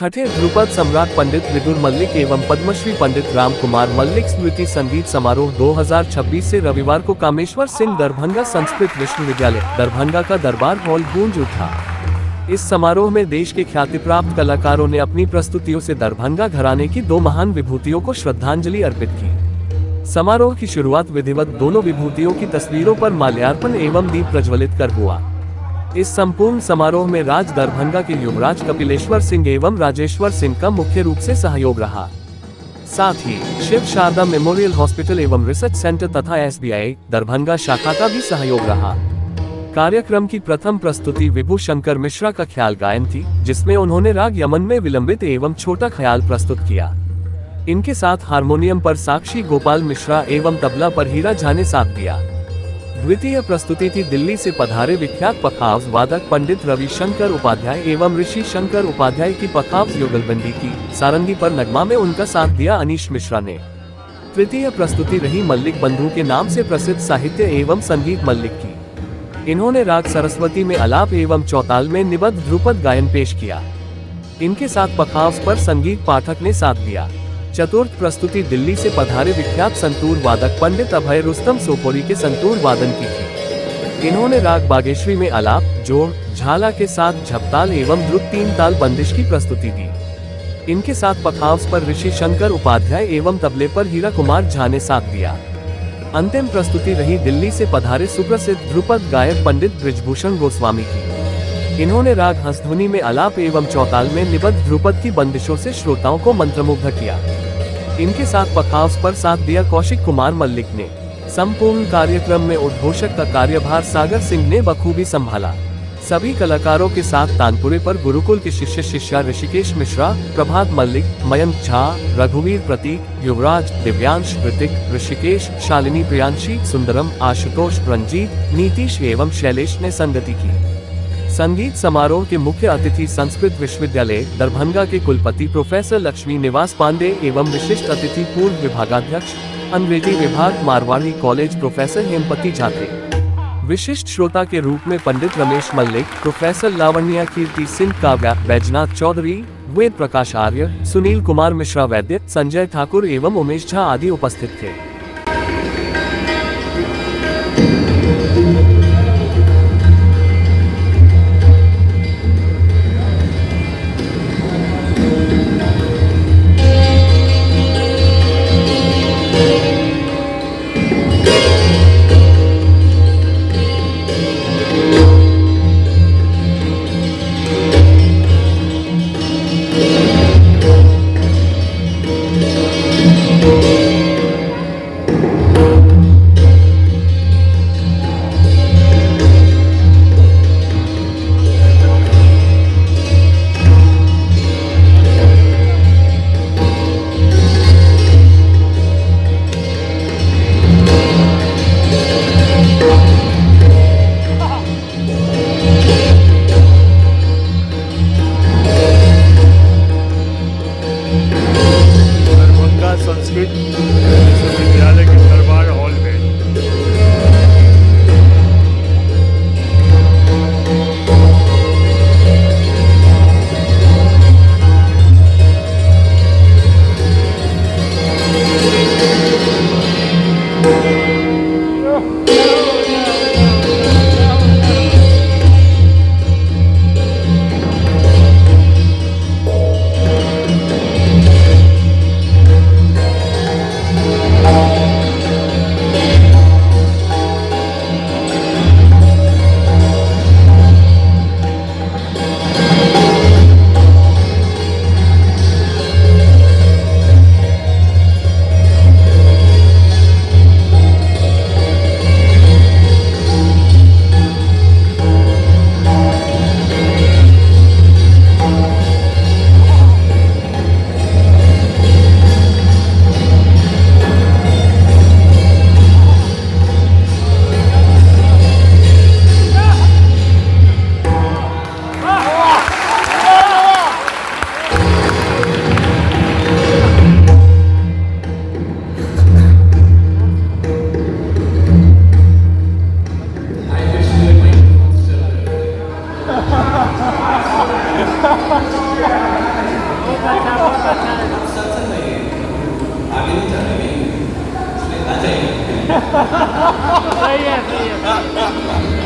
छठे ध्रुपद सम्राट पंडित विदुर मल्लिक एवं पद्मश्री पंडित राम कुमार मल्लिक स्मृति संगीत समारोह 2026 से रविवार को कामेश्वर सिंह दरभंगा संस्कृत विश्वविद्यालय दरभंगा का दरबार हॉल गूंज उठा। इस समारोह में देश के ख्याति प्राप्त कलाकारों ने अपनी प्रस्तुतियों से दरभंगा घराने की दो महान विभूतियों को श्रद्धांजलि अर्पित की। समारोह की शुरुआत विधिवत दोनों विभूतियों की तस्वीरों पर माल्यार्पण एवं दीप प्रज्वलित कर हुआ। इस संपूर्ण समारोह में राज दरभंगा के युवराज कपिलेश्वर सिंह एवं राजेश्वर सिंह का मुख्य रूप से सहयोग रहा। साथ ही शिव शारदा मेमोरियल हॉस्पिटल एवं रिसर्च सेंटर तथा SBI दरभंगा शाखा का भी सहयोग रहा। कार्यक्रम की प्रथम प्रस्तुति विभू शंकर मिश्रा का ख्याल गायन थी, जिसमें उन्होंने राग यमन में विलंबित एवं छोटा ख्याल प्रस्तुत किया। इनके साथ हारमोनियम पर साक्षी गोपाल मिश्रा एवं तबला पर हीरा झा ने साथ दिया। द्वितीय प्रस्तुति थी दिल्ली से पधारे विख्यात पखावज वादक पंडित रविशंकर उपाध्याय एवं ऋषि शंकर उपाध्याय की पखावज युगलबंदी की। सारंगी पर नगमा में उनका साथ दिया अनीश मिश्रा ने। तृतीय प्रस्तुति रही मल्लिक बंधु के नाम से प्रसिद्ध साहित्य एवं संगीत मल्लिक की। इन्होंने राग सरस्वती में आलाप एवं चौताल में निबद्ध ध्रुपद गायन पेश किया। इनके साथ पखावज पर संगीत पाठक ने साथ दिया। चतुर्थ प्रस्तुति दिल्ली से पधारे विख्यात संतूर वादक पंडित अभय रुस्तम सोपोरी के संतूर वादन की थी। इन्होंने राग बागेश्वरी में आलाप, जोड़, झाला के साथ झपताल एवं द्रुत तीन ताल बंदिश की प्रस्तुति दी। इनके साथ पखावज पर ऋषि शंकर उपाध्याय एवं तबले पर हीरा कुमार झा ने साथ दिया। अंतिम प्रस्तुति रही दिल्ली से पधारे सुप्रसिद्ध ध्रुपद गायक पंडित बृजभूषण गोस्वामी की। इन्होंने राग हंसध्वनि में आलाप एवं चौताल में निबद्ध ध्रुपद की बंदिशों से श्रोताओं को मंत्रमुग्ध किया। इनके साथ पखावज पर साथ दिया कौशिक कुमार मल्लिक ने। संपूर्ण कार्यक्रम में उद्घोषक का कार्यभार सागर सिंह ने बखूबी संभाला। सभी कलाकारों के साथ तानपुरे पर गुरुकुल के शिष्य शिष्या ऋषिकेश मिश्रा, प्रभात मल्लिक, मयंक झा, रघुवीर प्रतीक, युवराज, दिव्यांश, ऋतिक, ऋषिकेश, शालिनी, प्रियांशी, सुंदरम, आशुतोष, रंजीत, नीतीश एवं शैलेश ने संगति की। संगीत समारोह के मुख्य अतिथि संस्कृत विश्वविद्यालय दरभंगा के कुलपति प्रोफेसर लक्ष्मी निवास पांडे एवं विशिष्ट अतिथि पूर्व विभागाध्यक्ष अंग्रेजी विभाग मारवाड़ी कॉलेज प्रोफेसर हेमपति झा थे। विशिष्ट श्रोता के रूप में पंडित रमेश मल्लिक, प्रोफेसर लावण्या कीर्ति सिंह काव्या, बैजनाथ चौधरी, वेद प्रकाश आर्य, सुनील कुमार मिश्रा वैद्य, संजय ठाकुर एवं उमेश झा आदि उपस्थित थे। सही है सही है